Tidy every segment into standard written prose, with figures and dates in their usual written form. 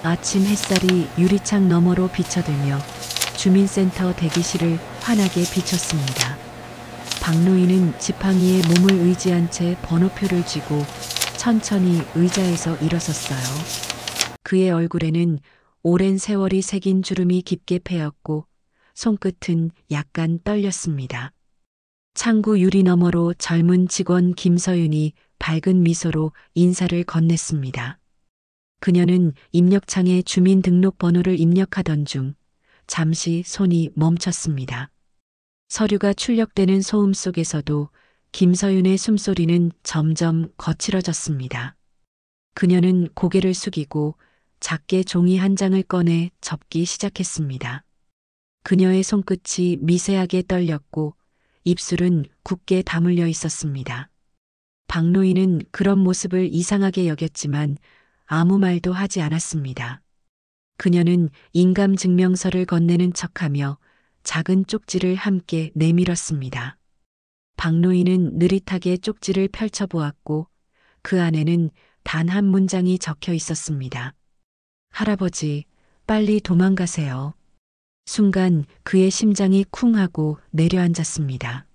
아침 햇살이 유리창 너머로 비쳐들며 주민센터 대기실을 환하게 비췄습니다. 박노인은 지팡이에 몸을 의지한 채 번호표를 쥐고 천천히 의자에서 일어섰어요. 그의 얼굴에는 오랜 세월이 새긴 주름이 깊게 패였고 손끝은 약간 떨렸습니다. 창구 유리 너머로 젊은 직원 김서윤이 밝은 미소로 인사를 건넸습니다. 그녀는 입력창에 주민등록번호를 입력하던 중 잠시 손이 멈췄습니다. 서류가 출력되는 소음 속에서도 김서윤의 숨소리는 점점 거칠어졌습니다. 그녀는 고개를 숙이고 작게 종이 한 장을 꺼내 접기 시작했습니다. 그녀의 손끝이 미세하게 떨렸고 입술은 굳게 다물려 있었습니다. 박노인은 그런 모습을 이상하게 여겼지만 아무 말도 하지 않았습니다. 그녀는 인감증명서를 건네는 척하며 작은 쪽지를 함께 내밀었습니다. 박노인은 느릿하게 쪽지를 펼쳐보았고 그 안에는 단 한 문장이 적혀 있었습니다. 할아버지, 빨리 도망가세요. 순간 그의 심장이 쿵 하고 내려앉았습니다.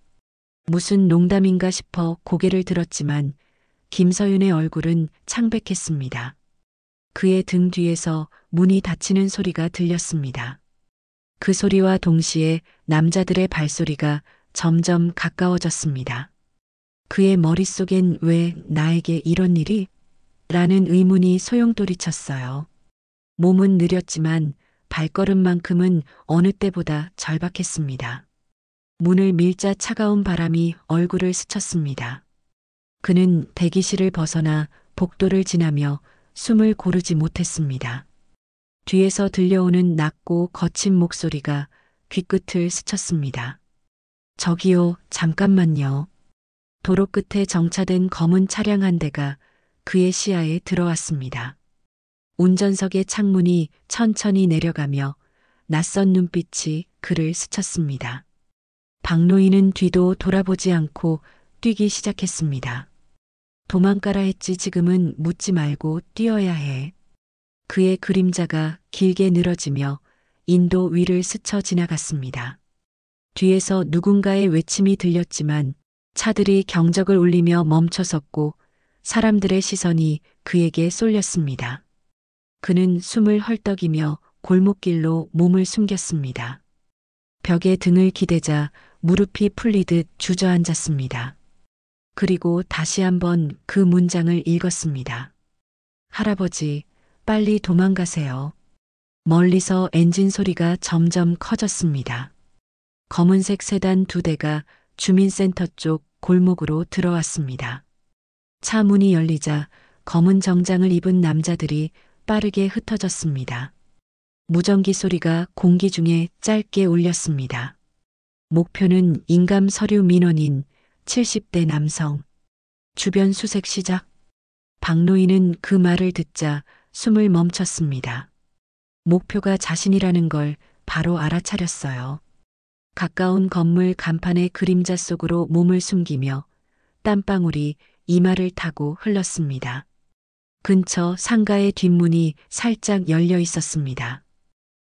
무슨 농담인가 싶어 고개를 들었지만 김서윤의 얼굴은 창백했습니다. 그의 등 뒤에서 문이 닫히는 소리가 들렸습니다. 그 소리와 동시에 남자들의 발소리가 점점 가까워졌습니다. 그의 머릿속엔 왜 나에게 이런 일이? 라는 의문이 소용돌이쳤어요. 몸은 느렸지만 발걸음만큼은 어느 때보다 절박했습니다. 문을 밀자 차가운 바람이 얼굴을 스쳤습니다. 그는 대기실을 벗어나 복도를 지나며 숨을 고르지 못했습니다. 뒤에서 들려오는 낮고 거친 목소리가 귀끝을 스쳤습니다. 저기요, 잠깐만요. 도로 끝에 정차된 검은 차량 한 대가 그의 시야에 들어왔습니다. 운전석의 창문이 천천히 내려가며 낯선 눈빛이 그를 스쳤습니다. 박노인은 뒤도 돌아보지 않고 뛰기 시작했습니다. 도망가라 했지 지금은 묻지 말고 뛰어야 해. 그의 그림자가 길게 늘어지며 인도 위를 스쳐 지나갔습니다. 뒤에서 누군가의 외침이 들렸지만 차들이 경적을 울리며 멈춰섰고 사람들의 시선이 그에게 쏠렸습니다. 그는 숨을 헐떡이며 골목길로 몸을 숨겼습니다. 벽에 등을 기대자 무릎이 풀리듯 주저앉았습니다. 그리고 다시 한번 그 문장을 읽었습니다. 할아버지, 빨리 도망가세요. 멀리서 엔진 소리가 점점 커졌습니다. 검은색 세단 2대가 주민센터 쪽 골목으로 들어왔습니다. 차 문이 열리자 검은 정장을 입은 남자들이 빠르게 흩어졌습니다. 무전기 소리가 공기 중에 짧게 울렸습니다. 목표는 인감 서류 민원인 70대 남성. 주변 수색 시작. 박노인은 그 말을 듣자 숨을 멈췄습니다. 목표가 자신이라는 걸 바로 알아차렸어요. 가까운 건물 간판의 그림자 속으로 몸을 숨기며 땀방울이 이마를 타고 흘렀습니다. 근처 상가의 뒷문이 살짝 열려 있었습니다.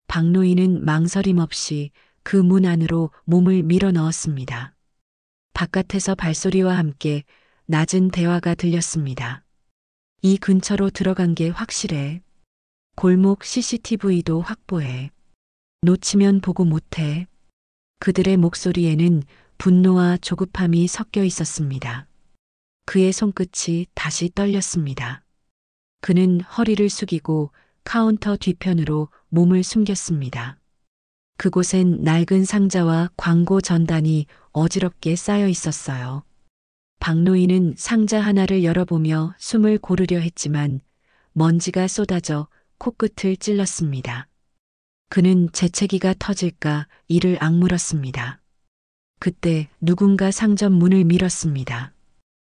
박노인은 망설임 없이 그 문 안으로 몸을 밀어 넣었습니다. 바깥에서 발소리와 함께 낮은 대화가 들렸습니다. 이 근처로 들어간 게 확실해. 골목 CCTV도 확보해. 놓치면 보고 못해. 그들의 목소리에는 분노와 조급함이 섞여 있었습니다. 그의 손끝이 다시 떨렸습니다. 그는 허리를 숙이고 카운터 뒤편으로 몸을 숨겼습니다. 그곳엔 낡은 상자와 광고 전단이 어지럽게 쌓여 있었어요. 박노인은 상자 하나를 열어보며 숨을 고르려 했지만 먼지가 쏟아져 코끝을 찔렀습니다. 그는 재채기가 터질까 이를 악물었습니다. 그때 누군가 상점 문을 밀었습니다.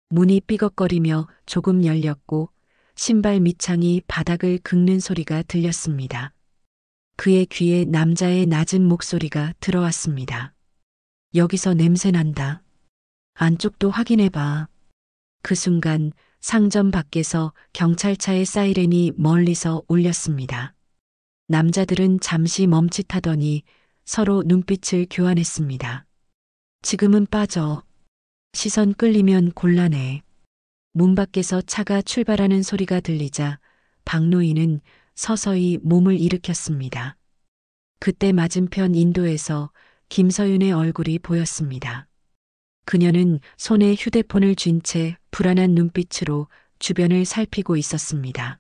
문이 삐걱거리며 조금 열렸고 신발 밑창이 바닥을 긁는 소리가 들렸습니다. 그의 귀에 남자의 낮은 목소리가 들어왔습니다. 여기서 냄새 난다. 안쪽도 확인해봐. 그 순간 상점 밖에서 경찰차의 사이렌이 멀리서 울렸습니다. 남자들은 잠시 멈칫하더니 서로 눈빛을 교환했습니다. 지금은 빠져. 시선 끌리면 곤란해. 문 밖에서 차가 출발하는 소리가 들리자 박노인은 서서히 몸을 일으켰습니다. 그때 맞은편 인도에서 김서윤의 얼굴이 보였습니다. 그녀는 손에 휴대폰을 쥔 채 불안한 눈빛으로 주변을 살피고 있었습니다.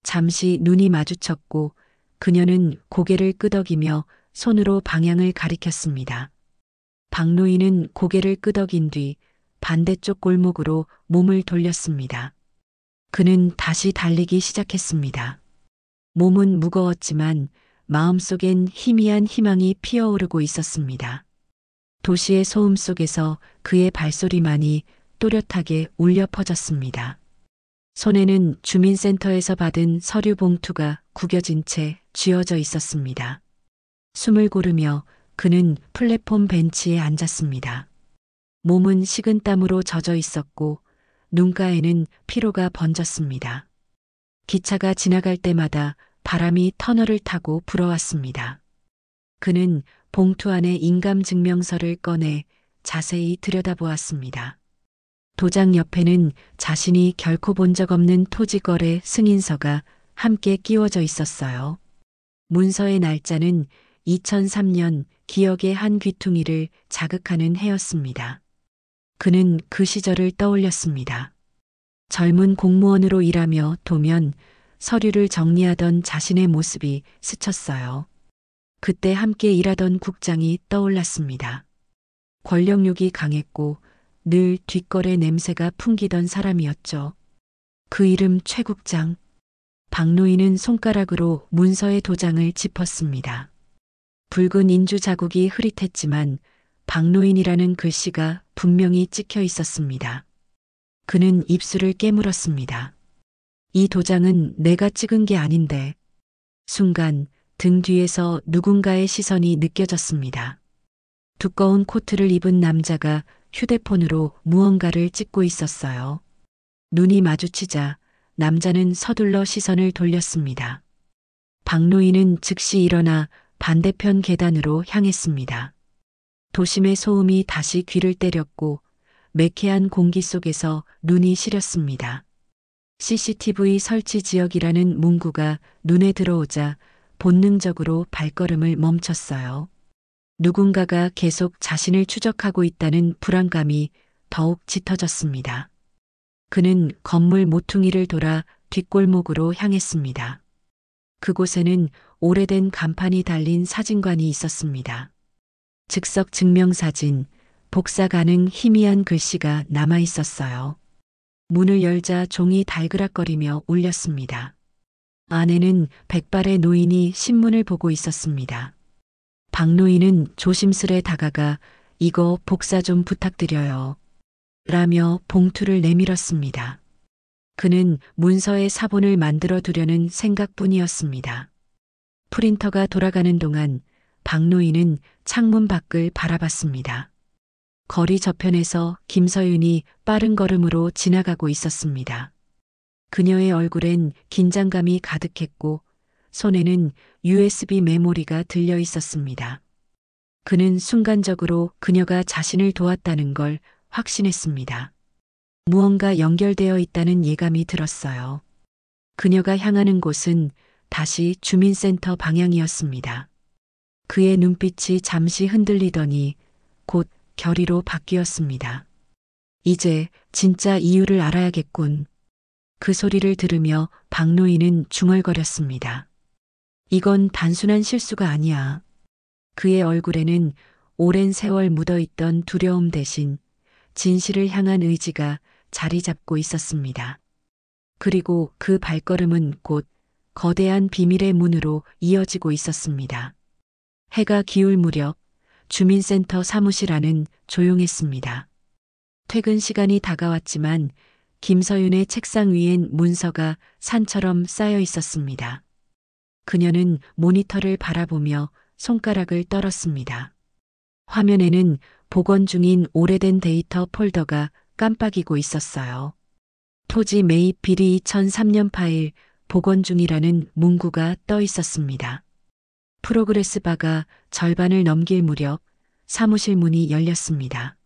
잠시 눈이 마주쳤고 그녀는 고개를 끄덕이며 손으로 방향을 가리켰습니다. 박노인은 고개를 끄덕인 뒤 반대쪽 골목으로 몸을 돌렸습니다. 그는 다시 달리기 시작했습니다. 몸은 무거웠지만 마음속엔 희미한 희망이 피어오르고 있었습니다. 도시의 소음 속에서 그의 발소리만이 또렷하게 울려 퍼졌습니다. 손에는 주민센터에서 받은 서류 봉투가 구겨진 채 쥐어져 있었습니다. 숨을 고르며 그는 플랫폼 벤치에 앉았습니다. 몸은 식은땀으로 젖어 있었고 눈가에는 피로가 번졌습니다. 기차가 지나갈 때마다 바람이 터널을 타고 불어왔습니다. 그는 봉투 안에 인감증명서를 꺼내 자세히 들여다보았습니다. 도장 옆에는 자신이 결코 본 적 없는 토지거래 승인서가 함께 끼워져 있었어요. 문서의 날짜는 2003년 기억의 한 귀퉁이를 자극하는 해였습니다. 그는 그 시절을 떠올렸습니다. 젊은 공무원으로 일하며 도면 서류를 정리하던 자신의 모습이 스쳤어요. 그때 함께 일하던 국장이 떠올랐습니다. 권력욕이 강했고 늘 뒷거래 냄새가 풍기던 사람이었죠. 그 이름 최 국장. 박노인은 손가락으로 문서의 도장을 짚었습니다. 붉은 인주 자국이 흐릿했지만 박노인이라는 글씨가 분명히 찍혀 있었습니다. 그는 입술을 깨물었습니다. 이 도장은 내가 찍은 게 아닌데. 순간 등 뒤에서 누군가의 시선이 느껴졌습니다. 두꺼운 코트를 입은 남자가 휴대폰으로 무언가를 찍고 있었어요. 눈이 마주치자 남자는 서둘러 시선을 돌렸습니다. 박노인은 즉시 일어나 반대편 계단으로 향했습니다. 도심의 소음이 다시 귀를 때렸고 매캐한 공기 속에서 눈이 시렸습니다. CCTV 설치 지역이라는 문구가 눈에 들어오자 본능적으로 발걸음을 멈췄어요. 누군가가 계속 자신을 추적하고 있다는 불안감이 더욱 짙어졌습니다. 그는 건물 모퉁이를 돌아 뒷골목으로 향했습니다. 그곳에는 오래된 간판이 달린 사진관이 있었습니다. 즉석 증명사진, 복사 가능 희미한 글씨가 남아 있었어요. 문을 열자 종이 달그락거리며 울렸습니다. 안에는 백발의 노인이 신문을 보고 있었습니다. 박노인은 조심스레 다가가 이거 복사 좀 부탁드려요. 라며 봉투를 내밀었습니다. 그는 문서의 사본을 만들어 두려는 생각뿐이었습니다. 프린터가 돌아가는 동안 박노인은 창문 밖을 바라봤습니다. 거리 저편에서 김서윤이 빠른 걸음으로 지나가고 있었습니다. 그녀의 얼굴엔 긴장감이 가득했고 손에는 USB 메모리가 들려 있었습니다. 그는 순간적으로 그녀가 자신을 도왔다는 걸 확신했습니다. 무언가 연결되어 있다는 예감이 들었어요. 그녀가 향하는 곳은 다시 주민센터 방향이었습니다. 그의 눈빛이 잠시 흔들리더니 곧 결의로 바뀌었습니다. 이제 진짜 이유를 알아야겠군. 그 소리를 들으며 박노인은 중얼거렸습니다. 이건 단순한 실수가 아니야. 그의 얼굴에는 오랜 세월 묻어있던 두려움 대신 진실을 향한 의지가 자리 잡고 있었습니다. 그리고 그 발걸음은 곧 거대한 비밀의 문으로 이어지고 있었습니다. 해가 기울 무렵 주민센터 사무실 안은 조용했습니다. 퇴근 시간이 다가왔지만 김서윤의 책상 위엔 문서가 산처럼 쌓여 있었습니다. 그녀는 모니터를 바라보며 손가락을 떨었습니다. 화면에는 복원 중인 오래된 데이터 폴더가 깜빡이고 있었어요. 토지 매입 비리 2003년 파일 복원 중이라는 문구가 떠 있었습니다. 프로그레스 바가 절반을 넘길 무렵 사무실 문이 열렸습니다.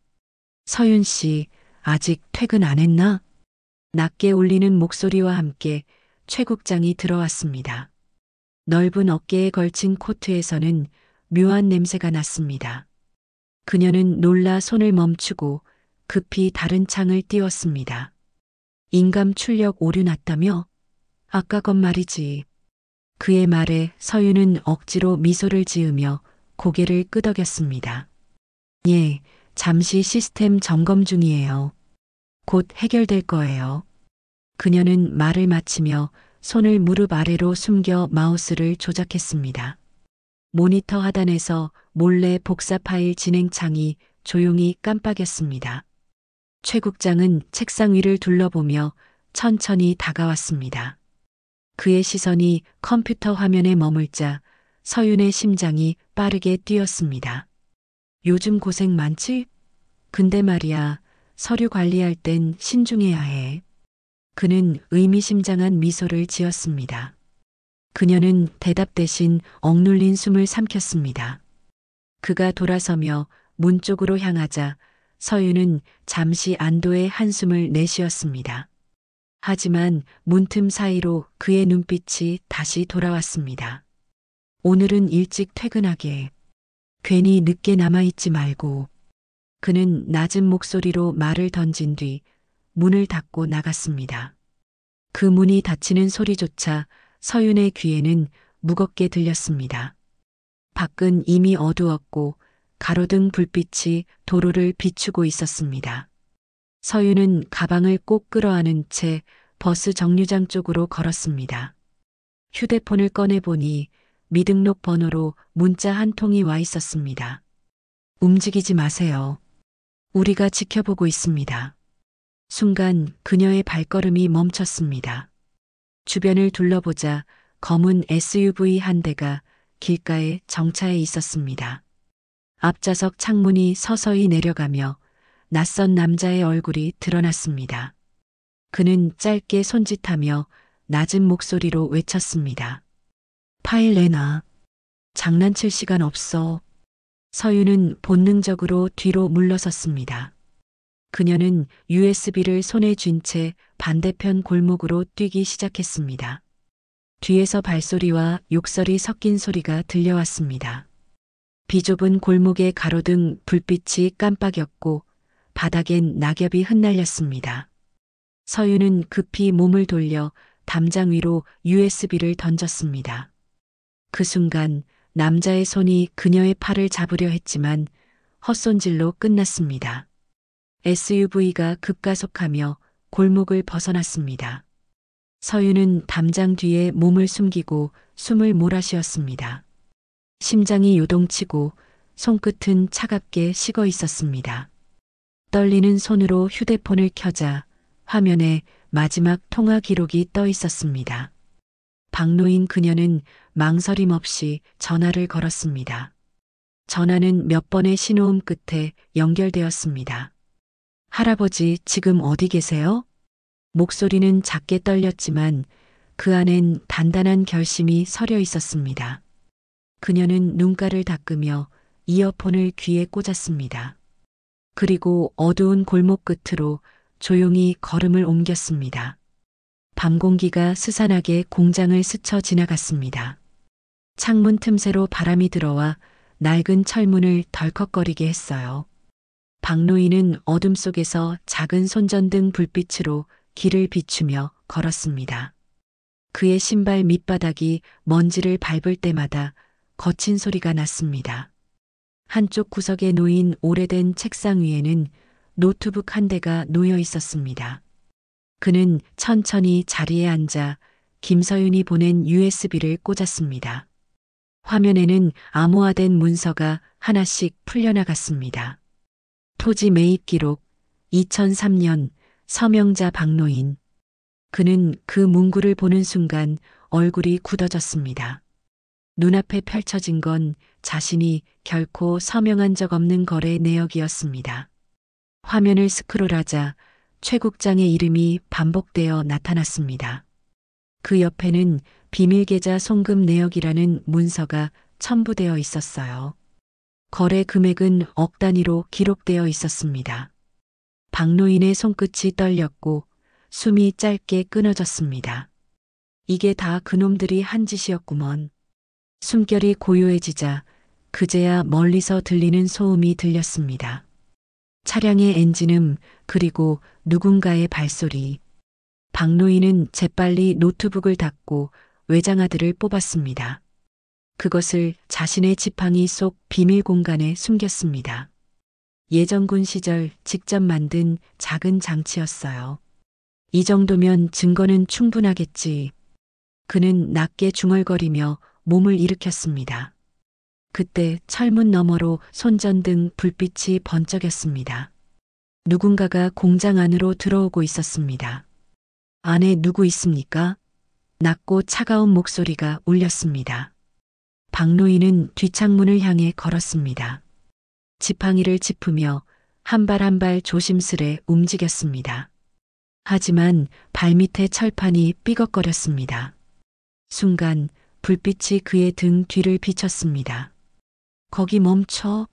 서윤 씨, 아직 퇴근 안 했나? 낮게 울리는 목소리와 함께 최 국장이 들어왔습니다. 넓은 어깨에 걸친 코트에서는 묘한 냄새가 났습니다. 그녀는 놀라 손을 멈추고 급히 다른 창을 띄웠습니다. 인감 출력 오류 났다며? 아까 건 말이지. 그의 말에 서윤은 억지로 미소를 지으며 고개를 끄덕였습니다. 예, 잠시 시스템 점검 중이에요. 곧 해결될 거예요. 그녀는 말을 마치며 손을 무릎 아래로 숨겨 마우스를 조작했습니다. 모니터 하단에서 몰래 복사 파일 진행창이 조용히 깜빡였습니다. 최 국장은 책상 위를 둘러보며 천천히 다가왔습니다. 그의 시선이 컴퓨터 화면에 머물자 서윤의 심장이 빠르게 뛰었습니다. 요즘 고생 많지? 근데 말이야, 서류 관리할 땐 신중해야 해. 그는 의미심장한 미소를 지었습니다. 그녀는 대답 대신 억눌린 숨을 삼켰습니다. 그가 돌아서며 문 쪽으로 향하자 서윤은 잠시 안도의 한숨을 내쉬었습니다. 하지만 문틈 사이로 그의 눈빛이 다시 돌아왔습니다. 오늘은 일찍 퇴근하게. 괜히 늦게 남아있지 말고. 그는 낮은 목소리로 말을 던진 뒤 문을 닫고 나갔습니다. 그 문이 닫히는 소리조차 서윤의 귀에는 무겁게 들렸습니다. 밖은 이미 어두웠고 가로등 불빛이 도로를 비추고 있었습니다. 서윤은 가방을 꼭 끌어안은 채 버스 정류장 쪽으로 걸었습니다. 휴대폰을 꺼내보니 미등록 번호로 문자 한 통이 와 있었습니다. 움직이지 마세요. 우리가 지켜보고 있습니다. 순간 그녀의 발걸음이 멈췄습니다. 주변을 둘러보자 검은 SUV 한 대가 길가에 정차해 있었습니다. 앞좌석 창문이 서서히 내려가며 낯선 남자의 얼굴이 드러났습니다. 그는 짧게 손짓하며 낮은 목소리로 외쳤습니다. 파일 내놔. 장난칠 시간 없어. 서윤은 본능적으로 뒤로 물러섰습니다. 그녀는 USB를 손에 쥔 채 반대편 골목으로 뛰기 시작했습니다. 뒤에서 발소리와 욕설이 섞인 소리가 들려왔습니다. 비좁은 골목의 가로등 불빛이 깜빡였고 바닥엔 낙엽이 흩날렸습니다. 서윤은 급히 몸을 돌려 담장 위로 USB를 던졌습니다. 그 순간 남자의 손이 그녀의 팔을 잡으려 했지만 헛손질로 끝났습니다. SUV가 급가속하며 골목을 벗어났습니다. 서윤은 담장 뒤에 몸을 숨기고 숨을 몰아쉬었습니다. 심장이 요동치고 손끝은 차갑게 식어 있었습니다. 떨리는 손으로 휴대폰을 켜자 화면에 마지막 통화 기록이 떠 있었습니다. 박노인 그녀는 망설임 없이 전화를 걸었습니다. 전화는 몇 번의 신호음 끝에 연결되었습니다. 할아버지, 지금 어디 계세요? 목소리는 작게 떨렸지만 그 안엔 단단한 결심이 서려 있었습니다. 그녀는 눈가를 닦으며 이어폰을 귀에 꽂았습니다. 그리고 어두운 골목 끝으로 조용히 걸음을 옮겼습니다. 밤 공기가 스산하게 공장을 스쳐 지나갔습니다. 창문 틈새로 바람이 들어와 낡은 철문을 덜컥거리게 했어요. 박노인은 어둠 속에서 작은 손전등 불빛으로 길을 비추며 걸었습니다. 그의 신발 밑바닥이 먼지를 밟을 때마다 거친 소리가 났습니다. 한쪽 구석에 놓인 오래된 책상 위에는 노트북 한 대가 놓여 있었습니다. 그는 천천히 자리에 앉아 김서윤이 보낸 USB를 꽂았습니다. 화면에는 암호화된 문서가 하나씩 풀려나갔습니다. 토지 매입 기록 2003년 서명자 박노인. 그는 그 문구를 보는 순간 얼굴이 굳어졌습니다. 눈앞에 펼쳐진 건 자신이 결코 서명한 적 없는 거래 내역이었습니다. 화면을 스크롤하자 최 국장의 이름이 반복되어 나타났습니다. 그 옆에는 비밀계좌 송금 내역이라는 문서가 첨부되어 있었어요. 거래 금액은 억 단위로 기록되어 있었습니다. 박노인의 손끝이 떨렸고 숨이 짧게 끊어졌습니다. 이게 다 그놈들이 한 짓이었구먼. 숨결이 고요해지자 그제야 멀리서 들리는 소음이 들렸습니다. 차량의 엔진음 그리고 누군가의 발소리. 박노인은 재빨리 노트북을 닫고 외장하드를 뽑았습니다. 그것을 자신의 지팡이 속 비밀 공간에 숨겼습니다. 예전군 시절 직접 만든 작은 장치였어요. 이 정도면 증거는 충분하겠지. 그는 낮게 중얼거리며 몸을 일으켰습니다. 그때 철문 너머로 손전등 불빛이 번쩍였습니다. 누군가가 공장 안으로 들어오고 있었습니다. 안에 누구 있습니까? 낮고 차가운 목소리가 울렸습니다. 박노인은 뒷창문을 향해 걸었습니다. 지팡이를 짚으며 한 발 한 발 조심스레 움직였습니다. 하지만 발밑의 철판이 삐걱거렸습니다. 순간 불빛이 그의 등 뒤를 비쳤습니다. 거기 멈춰!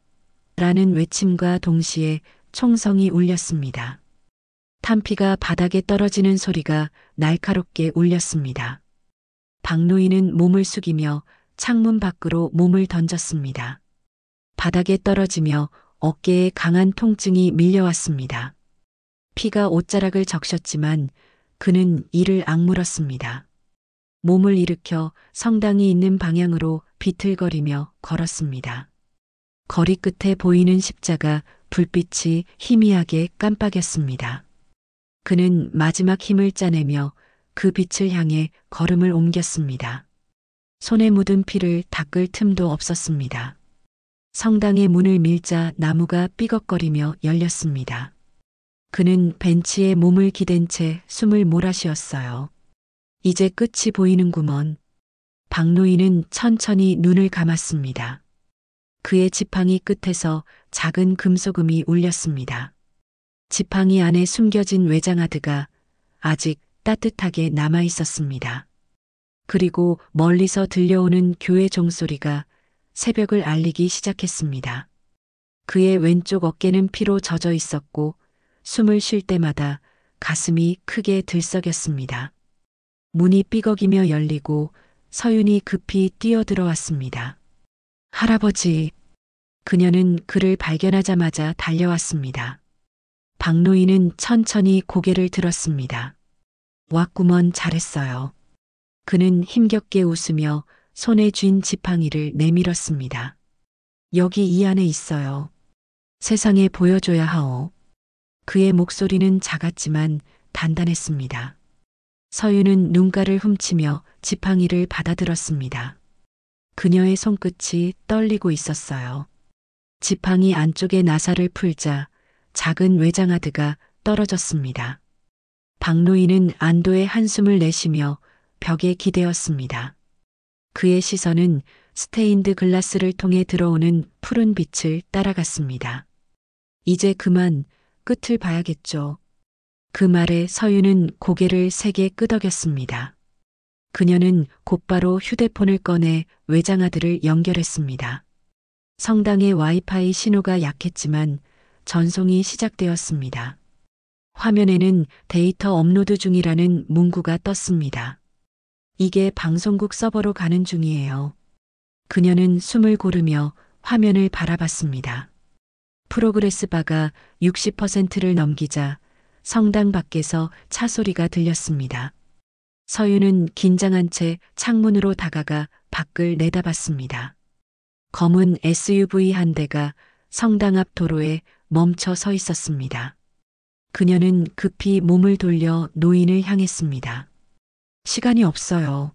라는 외침과 동시에 총성이 울렸습니다. 탄피가 바닥에 떨어지는 소리가 날카롭게 울렸습니다. 박노인은 몸을 숙이며 창문 밖으로 몸을 던졌습니다. 바닥에 떨어지며 어깨에 강한 통증이 밀려왔습니다. 피가 옷자락을 적셨지만 그는 이를 악물었습니다. 몸을 일으켜 성당이 있는 방향으로 비틀거리며 걸었습니다. 거리 끝에 보이는 십자가 불빛이 희미하게 깜빡였습니다. 그는 마지막 힘을 짜내며 그 빛을 향해 걸음을 옮겼습니다. 손에 묻은 피를 닦을 틈도 없었습니다. 성당의 문을 밀자 나무가 삐걱거리며 열렸습니다. 그는 벤치에 몸을 기댄 채 숨을 몰아쉬었어요. 이제 끝이 보이는구먼. 박노인은 천천히 눈을 감았습니다. 그의 지팡이 끝에서 작은 금속음이 울렸습니다. 지팡이 안에 숨겨진 외장하드가 아직 따뜻하게 남아 있었습니다. 그리고 멀리서 들려오는 교회 종소리가 새벽을 알리기 시작했습니다. 그의 왼쪽 어깨는 피로 젖어 있었고 숨을 쉴 때마다 가슴이 크게 들썩였습니다. 문이 삐걱이며 열리고 서윤이 급히 뛰어들어왔습니다. 할아버지. 그녀는 그를 발견하자마자 달려왔습니다. 박노인은 천천히 고개를 들었습니다. 왔구먼 잘했어요. 그는 힘겹게 웃으며 손에 쥔 지팡이를 내밀었습니다. 여기 이 안에 있어요. 세상에 보여줘야 하오. 그의 목소리는 작았지만 단단했습니다. 서윤은 눈가를 훔치며 지팡이를 받아들었습니다. 그녀의 손끝이 떨리고 있었어요. 지팡이 안쪽의 나사를 풀자 작은 외장하드가 떨어졌습니다. 박노인은 안도의 한숨을 내쉬며 벽에 기대었습니다. 그의 시선은 스테인드 글라스를 통해 들어오는 푸른 빛을 따라갔습니다. 이제 그만 끝을 봐야겠죠. 그 말에 서윤은 고개를 세게 끄덕였습니다. 그녀는 곧바로 휴대폰을 꺼내 외장하드를 연결했습니다. 성당의 와이파이 신호가 약했지만 전송이 시작되었습니다. 화면에는 데이터 업로드 중이라는 문구가 떴습니다. 이게 방송국 서버로 가는 중이에요. 그녀는 숨을 고르며 화면을 바라봤습니다. 프로그레스 바가 60%를 넘기자 성당 밖에서 차 소리가 들렸습니다. 서윤은 긴장한 채 창문으로 다가가 밖을 내다봤습니다. 검은 SUV 한 대가 성당 앞 도로에 멈춰 서 있었습니다. 그녀는 급히 몸을 돌려 노인을 향했습니다. 시간이 없어요.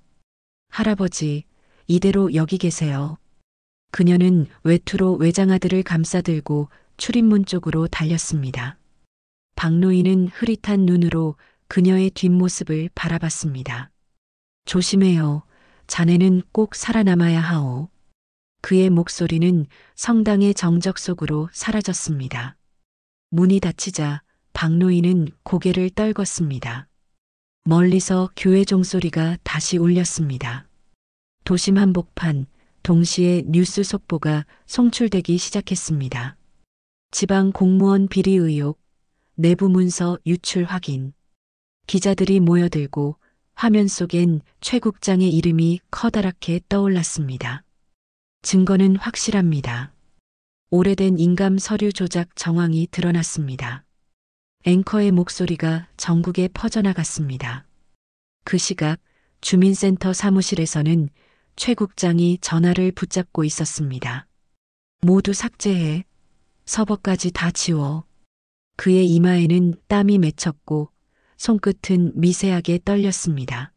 할아버지, 이대로 여기 계세요. 그녀는 외투로 외장하드를 감싸들고 출입문 쪽으로 달렸습니다. 박노인은 흐릿한 눈으로 그녀의 뒷모습을 바라봤습니다. 조심해요. 자네는 꼭 살아남아야 하오. 그의 목소리는 성당의 정적 속으로 사라졌습니다. 문이 닫히자 박노인은 고개를 떨궜습니다. 멀리서 교회 종소리가 다시 울렸습니다. 도심 한복판, 동시에 뉴스 속보가 송출되기 시작했습니다. 지방 공무원 비리 의혹, 내부 문서 유출 확인. 기자들이 모여들고 화면 속엔 최 국장의 이름이 커다랗게 떠올랐습니다. 증거는 확실합니다. 오래된 인감 서류 조작 정황이 드러났습니다. 앵커의 목소리가 전국에 퍼져나갔습니다. 그 시각 주민센터 사무실에서는 최 국장이 전화를 붙잡고 있었습니다. 모두 삭제해. 서버까지 다 지워. 그의 이마에는 땀이 맺혔고 손끝은 미세하게 떨렸습니다.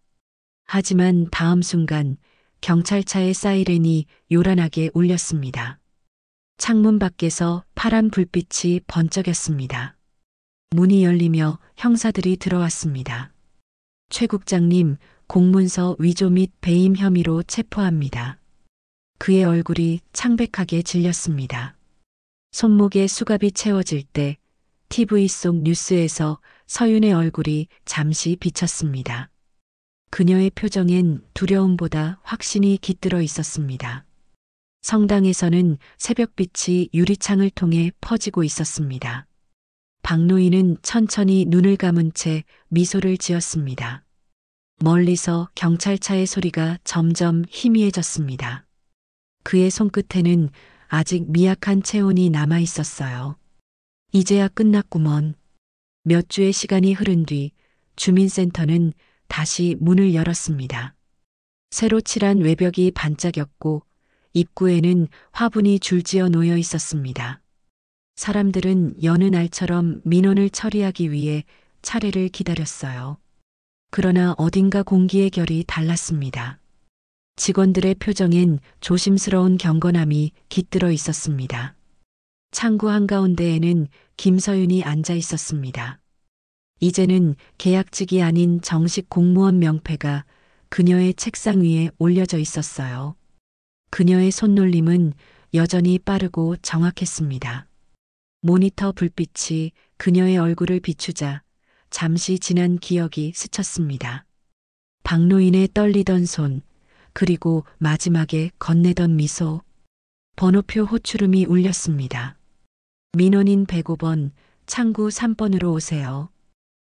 하지만 다음 순간 경찰차의 사이렌이 요란하게 울렸습니다. 창문 밖에서 파란 불빛이 번쩍였습니다. 문이 열리며 형사들이 들어왔습니다. 최 국장님, 공문서 위조 및 배임 혐의로 체포합니다. 그의 얼굴이 창백하게 질렸습니다. 손목에 수갑이 채워질 때 TV 속 뉴스에서 서윤의 얼굴이 잠시 비쳤습니다. 그녀의 표정엔 두려움보다 확신이 깃들어 있었습니다. 성당에서는 새벽빛이 유리창을 통해 퍼지고 있었습니다. 박노인은 천천히 눈을 감은 채 미소를 지었습니다. 멀리서 경찰차의 소리가 점점 희미해졌습니다. 그의 손끝에는 아직 미약한 체온이 남아 있었어요. 이제야 끝났구먼. 몇 주의 시간이 흐른 뒤 주민센터는 다시 문을 열었습니다. 새로 칠한 외벽이 반짝였고 입구에는 화분이 줄지어 놓여 있었습니다. 사람들은 여느 날처럼 민원을 처리하기 위해 차례를 기다렸어요. 그러나 어딘가 공기의 결이 달랐습니다. 직원들의 표정엔 조심스러운 경건함이 깃들어 있었습니다. 창구 한가운데에는 김서윤이 앉아 있었습니다. 이제는 계약직이 아닌 정식 공무원 명패가 그녀의 책상 위에 올려져 있었어요. 그녀의 손놀림은 여전히 빠르고 정확했습니다. 모니터 불빛이 그녀의 얼굴을 비추자 잠시 지난 기억이 스쳤습니다. 박노인의 떨리던 손, 그리고 마지막에 건네던 미소. 번호표 호출음이 울렸습니다. 민원인 105번, 창구 3번으로 오세요.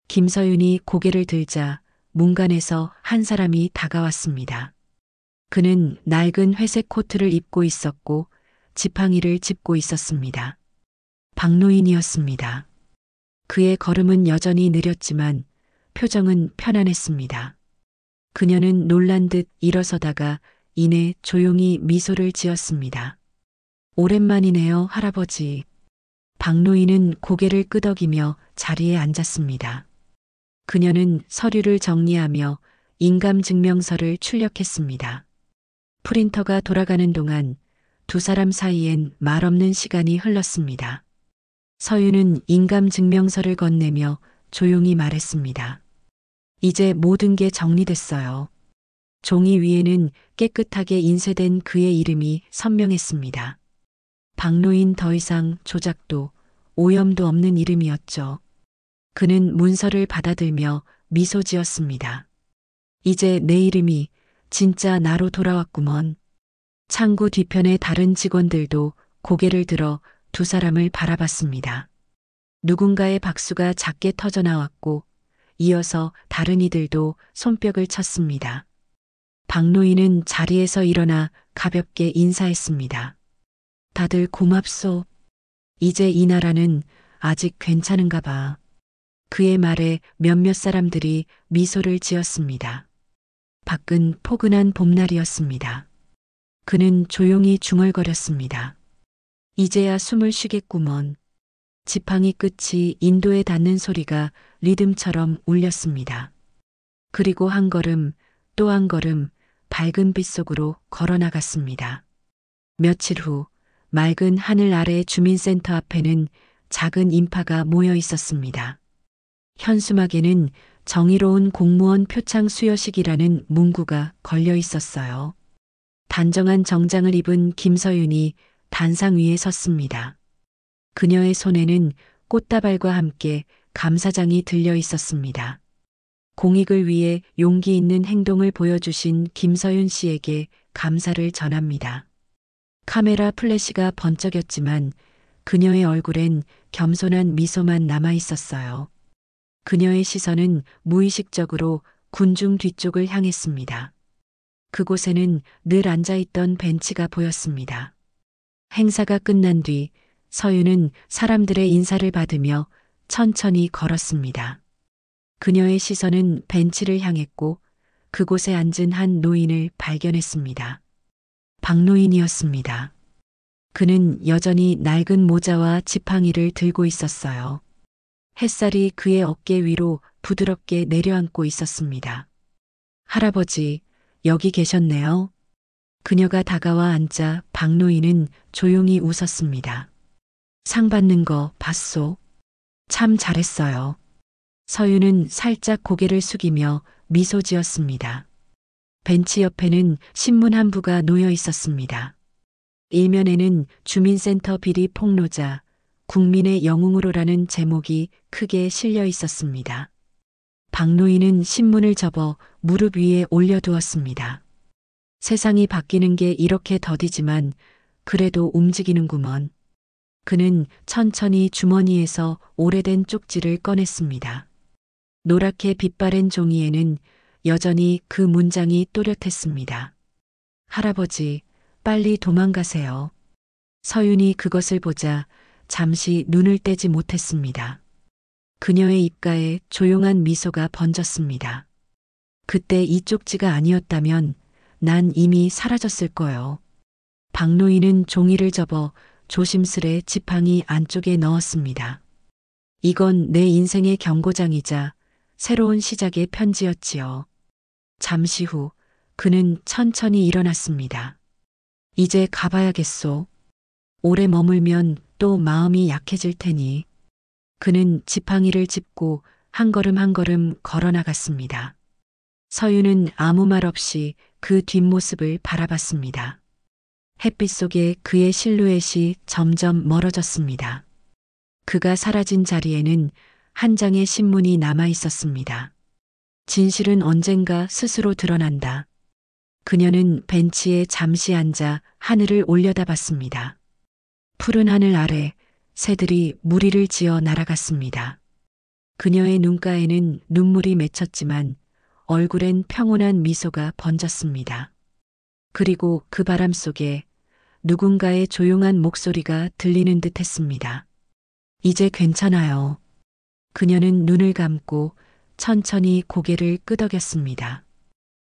김서윤이 고개를 들자 문간에서 한 사람이 다가왔습니다. 그는 낡은 회색 코트를 입고 있었고 지팡이를 짚고 있었습니다. 박노인이었습니다. 그의 걸음은 여전히 느렸지만 표정은 편안했습니다. 그녀는 놀란 듯 일어서다가 이내 조용히 미소를 지었습니다. 오랜만이네요, 할아버지. 박노인은 고개를 끄덕이며 자리에 앉았습니다. 그녀는 서류를 정리하며 인감증명서를 출력했습니다. 프린터가 돌아가는 동안 두 사람 사이엔 말없는 시간이 흘렀습니다. 서윤은 인감증명서를 건네며 조용히 말했습니다. 이제 모든 게 정리됐어요. 종이 위에는 깨끗하게 인쇄된 그의 이름이 선명했습니다. 박노인 더 이상 조작도 오염도 없는 이름이었죠. 그는 문서를 받아들며 미소 지었습니다. 이제 내 이름이 진짜 나로 돌아왔구먼. 창구 뒤편의 다른 직원들도 고개를 들어 두 사람을 바라봤습니다. 누군가의 박수가 작게 터져나왔고 이어서 다른 이들도 손뼉을 쳤습니다. 박노인은 자리에서 일어나 가볍게 인사했습니다. 다들 고맙소. 이제 이 나라는 아직 괜찮은가 봐. 그의 말에 몇몇 사람들이 미소를 지었습니다. 밖은 포근한 봄날이었습니다. 그는 조용히 중얼거렸습니다. 이제야 숨을 쉬겠구먼. 지팡이 끝이 인도에 닿는 소리가 리듬처럼 울렸습니다. 그리고 한 걸음 또 한 걸음 밝은 빛 속으로 걸어나갔습니다. 며칠 후 맑은 하늘 아래 주민센터 앞에는 작은 인파가 모여 있었습니다. 현수막에는 정의로운 공무원 표창 수여식이라는 문구가 걸려 있었어요. 단정한 정장을 입은 김서윤이 단상 위에 섰습니다. 그녀의 손에는 꽃다발과 함께 감사장이 들려 있었습니다. 공익을 위해 용기 있는 행동을 보여주신 김서윤 씨에게 감사를 전합니다. 카메라 플래시가 번쩍였지만 그녀의 얼굴엔 겸손한 미소만 남아 있었어요. 그녀의 시선은 무의식적으로 군중 뒤쪽을 향했습니다. 그곳에는 늘 앉아있던 벤치가 보였습니다. 행사가 끝난 뒤 서윤은 사람들의 인사를 받으며 천천히 걸었습니다. 그녀의 시선은 벤치를 향했고 그곳에 앉은 한 노인을 발견했습니다. 박노인이었습니다. 그는 여전히 낡은 모자와 지팡이를 들고 있었어요. 햇살이 그의 어깨 위로 부드럽게 내려앉고 있었습니다. 할아버지, 여기 계셨네요. 그녀가 다가와 앉자 박노인은 조용히 웃었습니다. 상 받는 거 봤소? 참 잘했어요. 서윤은 살짝 고개를 숙이며 미소 지었습니다. 벤치 옆에는 신문 한 부가 놓여 있었습니다. 일면에는 주민센터 비리 폭로자, 국민의 영웅으로라는 제목이 크게 실려 있었습니다. 박노인은 신문을 접어 무릎 위에 올려두었습니다. 세상이 바뀌는 게 이렇게 더디지만 그래도 움직이는구먼. 그는 천천히 주머니에서 오래된 쪽지를 꺼냈습니다. 노랗게 빛바랜 종이에는 여전히 그 문장이 또렷했습니다. 할아버지, 빨리 도망가세요. 서윤이 그것을 보자 잠시 눈을 떼지 못했습니다. 그녀의 입가에 조용한 미소가 번졌습니다. 그때 이 쪽지가 아니었다면 난 이미 사라졌을 거요. 박노인은 종이를 접어 조심스레 지팡이 안쪽에 넣었습니다. 이건 내 인생의 경고장이자 새로운 시작의 편지였지요. 잠시 후 그는 천천히 일어났습니다. 이제 가봐야겠소. 오래 머물면 또 마음이 약해질 테니. 그는 지팡이를 짚고 한 걸음 한 걸음 걸어 나갔습니다. 서윤은 아무 말 없이 그 뒷모습을 바라봤습니다. 햇빛 속에 그의 실루엣이 점점 멀어졌습니다. 그가 사라진 자리에는 한 장의 신문이 남아 있었습니다. 진실은 언젠가 스스로 드러난다. 그녀는 벤치에 잠시 앉아 하늘을 올려다봤습니다. 푸른 하늘 아래 새들이 무리를 지어 날아갔습니다. 그녀의 눈가에는 눈물이 맺혔지만 얼굴엔 평온한 미소가 번졌습니다. 그리고 그 바람 속에 누군가의 조용한 목소리가 들리는 듯 했습니다. 이제 괜찮아요. 그녀는 눈을 감고 천천히 고개를 끄덕였습니다.